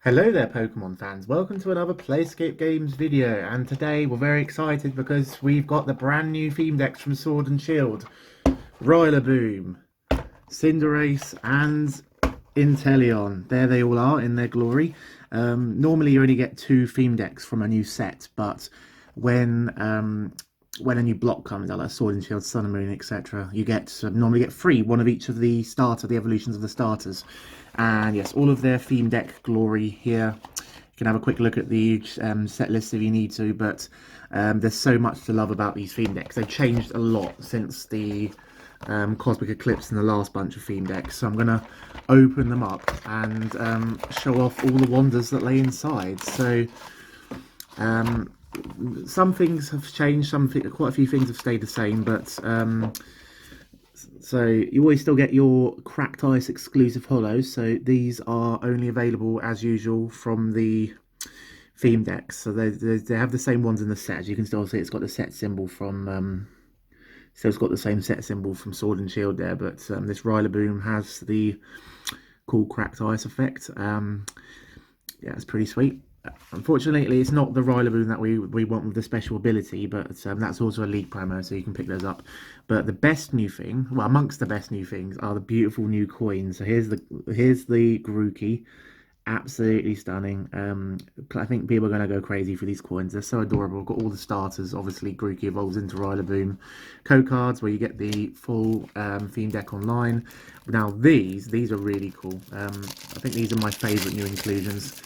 Hello there, Pokemon fans. Welcome to another PlaySkape Games video. And today we're very excited because we've got the brand new theme decks from Sword and Shield. Rillaboom, Cinderace, and Inteleon. There they all are in their glory. Normally you only get two theme decks from a new set, but when a new block comes out, like Sword and Shield, Sun and Moon, etc., you normally get three, one of each of the evolutions of the starters. And yes, all of their theme deck glory here. You can have a quick look at the set list if you need to, but there's so much to love about these theme decks. They've changed a lot since the Cosmic Eclipse and the last bunch of theme decks. So I'm going to open them up and show off all the wonders that lay inside. So some things have changed, quite a few things have stayed the same, but so you always still get your cracked ice exclusive hollows. So these are only available as usual from the theme decks. So they have the same ones in the set. As you can still see, it's got the set symbol from so it's got the same set symbol from Sword and Shield there, but this Rillaboom has the cool cracked ice effect. Yeah, it's pretty sweet. Unfortunately, it's not the Rillaboom that we want with the special ability, but that's also a league promo, so you can pick those up. But the best new thing, well, amongst the best new things, are the beautiful new coins. So here's the Grookey, absolutely stunning. I think people are going to go crazy for these coins. They're so adorable. Got all the starters. Obviously, Grookey evolves into Rillaboom. Code cards where you get the full theme deck online. Now these are really cool. I think these are my favourite new inclusions.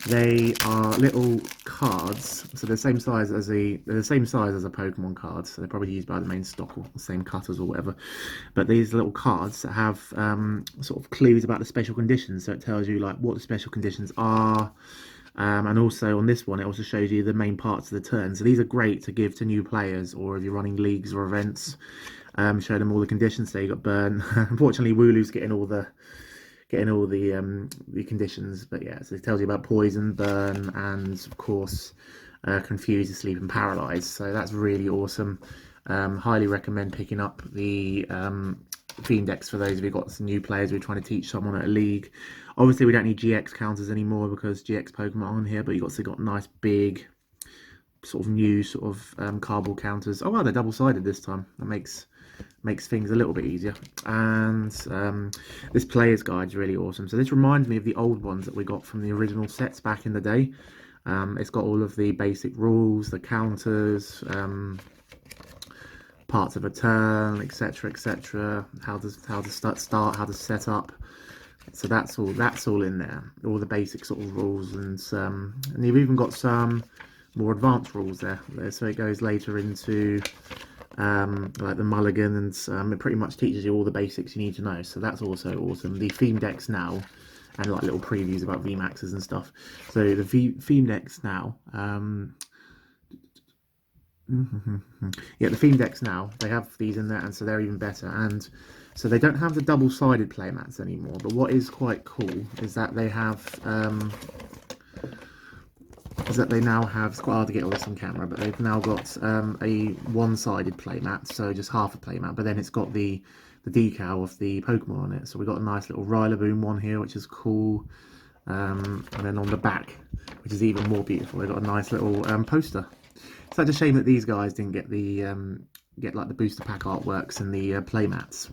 They are little cards, so they're the same size as a Pokemon card. So they're probably used by the main stock or the same cutters or whatever. But these little cards that have sort of clues about the special conditions. So it tells you like what the special conditions are, and also on this one it also shows you the main parts of the turn. So these are great to give to new players, or if you're running leagues or events, show them all the conditions. So you got burn. Unfortunately, Wooloo's getting all the conditions, but yeah, so it tells you about poison, burn, and of course confuse, asleep, and paralyze. So that's really awesome. Highly recommend picking up the theme decks for those of you got some new players who are trying to teach someone at a league. Obviously we don't need GX counters anymore because GX Pokemon are on here, but you've also got nice big sort of new sort of cardboard counters. Oh wow, they're double-sided this time. That makes things a little bit easier. And this player's guide is really awesome. So this reminds me of the old ones that we got from the original sets back in the day. It's got all of the basic rules, the counters, parts of a turn, etc., etc. How to start, how to set up. So that's all in there. All the basic sort of rules, and you've even got some more advanced rules there. So it goes later into like the mulligan, and it pretty much teaches you all the basics you need to know. So that's also awesome. The theme decks now, and like little previews about VMAXs and stuff. So the theme decks now, yeah, the theme decks now, they have these in there, and so they're even better. And so they don't have the double-sided playmats anymore. But what is quite cool is that they have it's quite hard to get all this on camera, but they've now got a one-sided playmat, so just half a playmat, but then it's got the decal of the Pokemon on it. So we've got a nice little Rillaboom one here, which is cool, and then on the back, which is even more beautiful, they've got a nice little poster. It's such a shame that these guys didn't get the like the booster pack artworks and the playmats,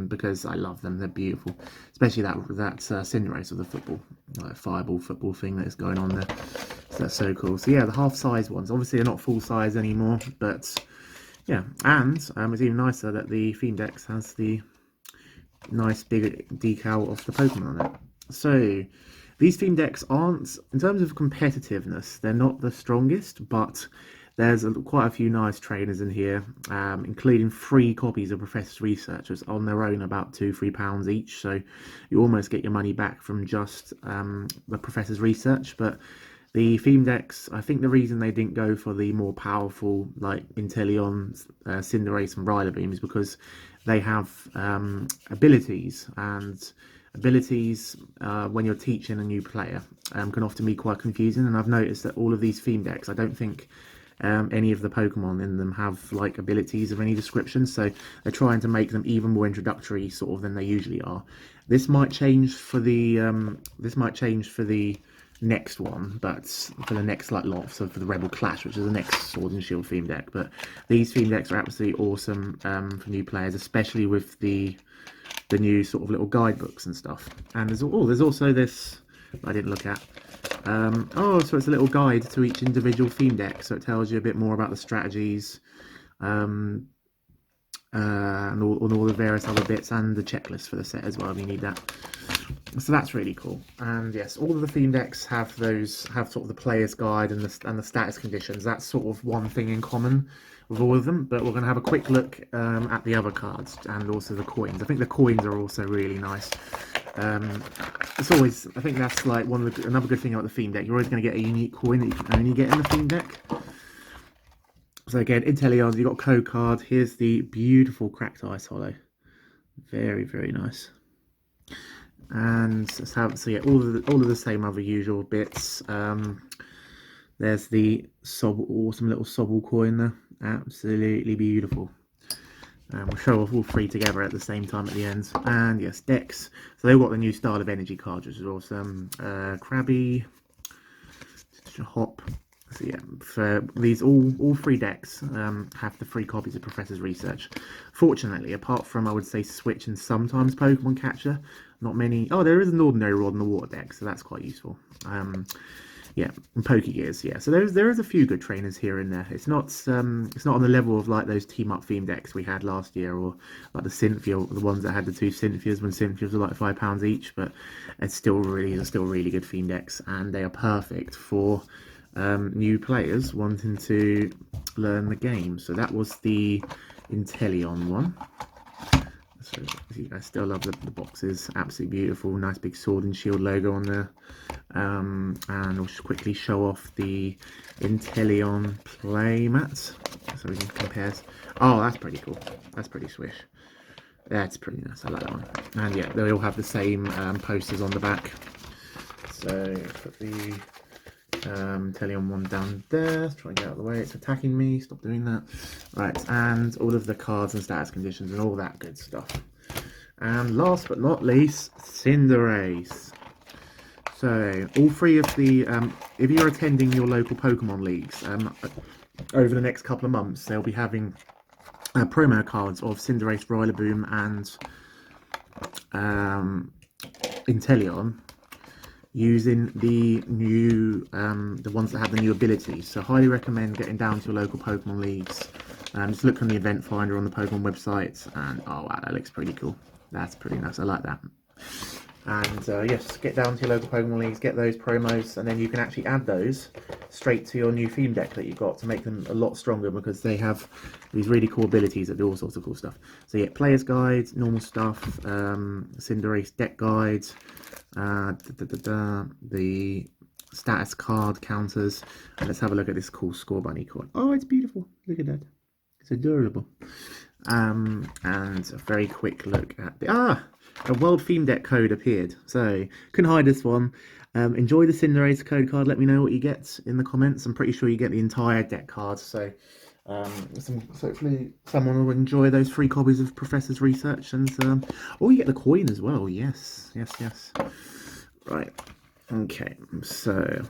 because I love them. They're beautiful, especially that Cinderace of the football, like fireball football thing that is going on there. So that's so cool. So yeah, the half-size ones, obviously they're not full size anymore, but yeah, and it's even nicer that the theme decks has the nice big decal of the Pokemon on it. So these theme decks aren't, in terms of competitiveness, they're not the strongest, but there's quite a few nice trainers in here, including 3 copies of Professor's Research, which on their own about £2-3 each. So you almost get your money back from just the Professor's Research. But the theme decks, I think the reason they didn't go for the more powerful like Inteleon, Cinderace, and Rillaboom is because they have abilities, and abilities when you're teaching a new player can often be quite confusing. And I've noticed that all of these theme decks, I don't think any of the Pokemon in them have like abilities of any description, so they're trying to make them even more introductory sort of than they usually are. This might change for the next one, but for the next like lot, so for the Rebel Clash, which is the next Sword and Shield theme deck. But these theme decks are absolutely awesome for new players, especially with the new sort of little guidebooks and stuff. And there's also this I didn't look at. So it's a little guide to each individual theme deck, so it tells you a bit more about the strategies, and all the various other bits, and the checklist for the set as well if you need that. So that's really cool. And yes, all of the theme decks have sort of the player's guide and the status conditions. That's sort of one thing in common with all of them. But we're going to have a quick look at the other cards and also the coins. I think the coins are also really nice. It's always, I think that's like another good thing about the theme deck. You're always going to get a unique coin that you can only get in the theme deck. So again, Inteleon, you've got a code card. Here's the beautiful cracked ice hollow. Very, very nice. And let's have, so yeah, all of the same other usual bits. There's the awesome little Sobble coin there. Absolutely beautiful. We'll show off all three together at the same time at the end. And yes, decks. So they've got the new style of energy cards, which is awesome. Krabby, Hop. So yeah, for these all three decks have the 3 copies of Professor's Research. Fortunately, apart from I would say Switch and sometimes Pokemon Catcher, not many. Oh, there is an ordinary rod in the water deck, so that's quite useful. Yeah, and Pokegears, yeah. So there is a few good trainers here and there. It's not on the level of like those team up theme decks we had last year, or like the Cynthia, the ones that had the 2 Cynthias when Cynthias were like £5 each. But it's still really good theme decks, and they are perfect for new players wanting to learn the game. So that was the Inteleon one. So I still love the boxes, absolutely beautiful, nice big sword and shield logo on there. And we'll just quickly show off the Inteleon playmat so we can compare. Oh, that's pretty cool. That's pretty swish. That's pretty nice. I like that one. And yeah, they all have the same posters on the back. So put the Inteleon one down there. Let's try and get out of the way. It's attacking me. Stop doing that. Right, and all of the cards and status conditions and all that good stuff. And last but not least, Cinderace. So all 3 of the if you're attending your local Pokemon leagues over the next couple of months, they'll be having promo cards of Cinderace, Rillaboom, and Inteleon, using the new the ones that have the new abilities. So highly recommend getting down to your local Pokemon leagues. Just look on the event finder on the Pokemon website, and oh wow, that looks pretty cool. That's pretty nice. I like that. And yes, get down to your local Pokemon leagues, get those promos, and then you can actually add those straight to your new theme deck that you've got to make them a lot stronger, because they have these really cool abilities that do all sorts of cool stuff. So yeah, player's guides, normal stuff, Cinderace deck guides, the status card counters, and let's have a look at this cool Score Bunny coin. Oh, it's beautiful. Look at that. It's adorable. And a very quick look at the a World Theme Deck code appeared. So couldn't hide this one. Enjoy the Cinderace code card. Let me know what you get in the comments. I'm pretty sure you get the entire deck card. So hopefully someone will enjoy those 3 copies of Professor's Research, and oh, you get the coin as well. Yes. Right. Okay. So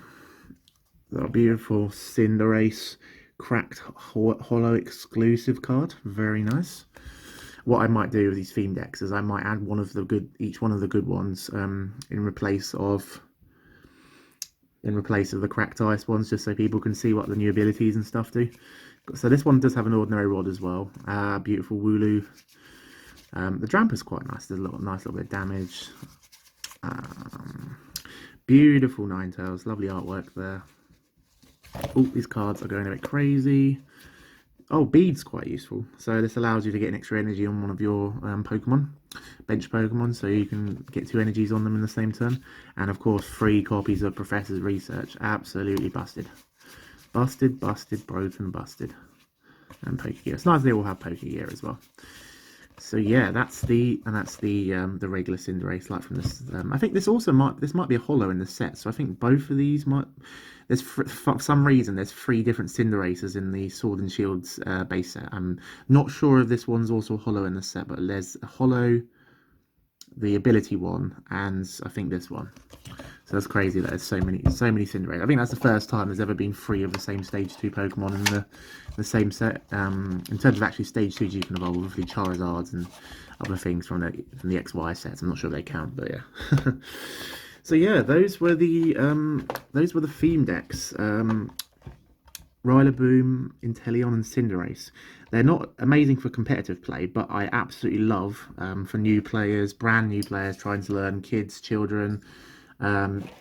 the beautiful Cinderace cracked hollow exclusive card. Very nice. What I might do with these theme decks is I might add each one of the good ones in replace of the cracked ice ones, just so people can see what the new abilities and stuff do. So this one does have an ordinary rod as well. Beautiful Wooloo. The Dramper's quite nice. There's a nice little bit of damage. Beautiful Ninetales. Lovely artwork there. Oh, these cards are going a bit crazy. Oh, Bead's quite useful. So this allows you to get an extra energy on one of your Pokemon, bench Pokemon, so you can get 2 energies on them in the same turn. And of course, 3 copies of Professor's Research. Absolutely busted. Busted, broken, busted. And Pokegear. It's nice they all have Pokegear as well. So yeah, that's the regular Cinderace, like from this. I think this might be a holo in the set. So I think both of these might. For some reason there's 3 different Cinderaces in the Sword and Shields base set. I'm not sure if this one's also holo in the set, but there's a holo, the ability one, and I think this one. So that's crazy that there's so many Cinderace. I think that's the first time there's ever been 3 of the same stage 2 Pokemon in the same set. In terms of actually stage 2s, you can evolve obviously Charizards and other things from the XY sets. I'm not sure if they count, but yeah. So yeah, those were the theme decks. Rillaboom, Inteleon, and Cinderace. They're not amazing for competitive play, but I absolutely love for new players, brand new players trying to learn, kids, children,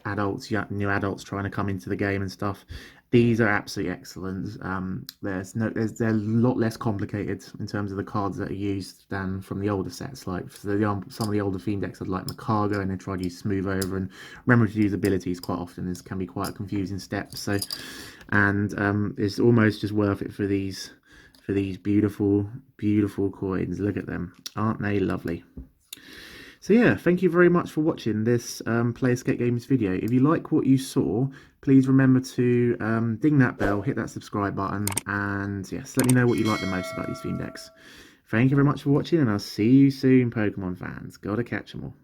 adults, new adults trying to come into the game and stuff. These are absolutely excellent. They're a lot less complicated in terms of the cards that are used than from the older sets. Like some of the older theme decks, like Macargo, and they try to use Smooth Over, and remember to use abilities quite often. This can be quite a confusing step. So, and it's almost just worth it for these beautiful coins. Look at them, aren't they lovely? So yeah, thank you very much for watching this PlaySkape Games video. If you like what you saw, please remember to ding that bell, hit that subscribe button, and yes, let me know what you like the most about these theme decks. Thank you very much for watching, and I'll see you soon, Pokemon fans. Gotta catch 'em all.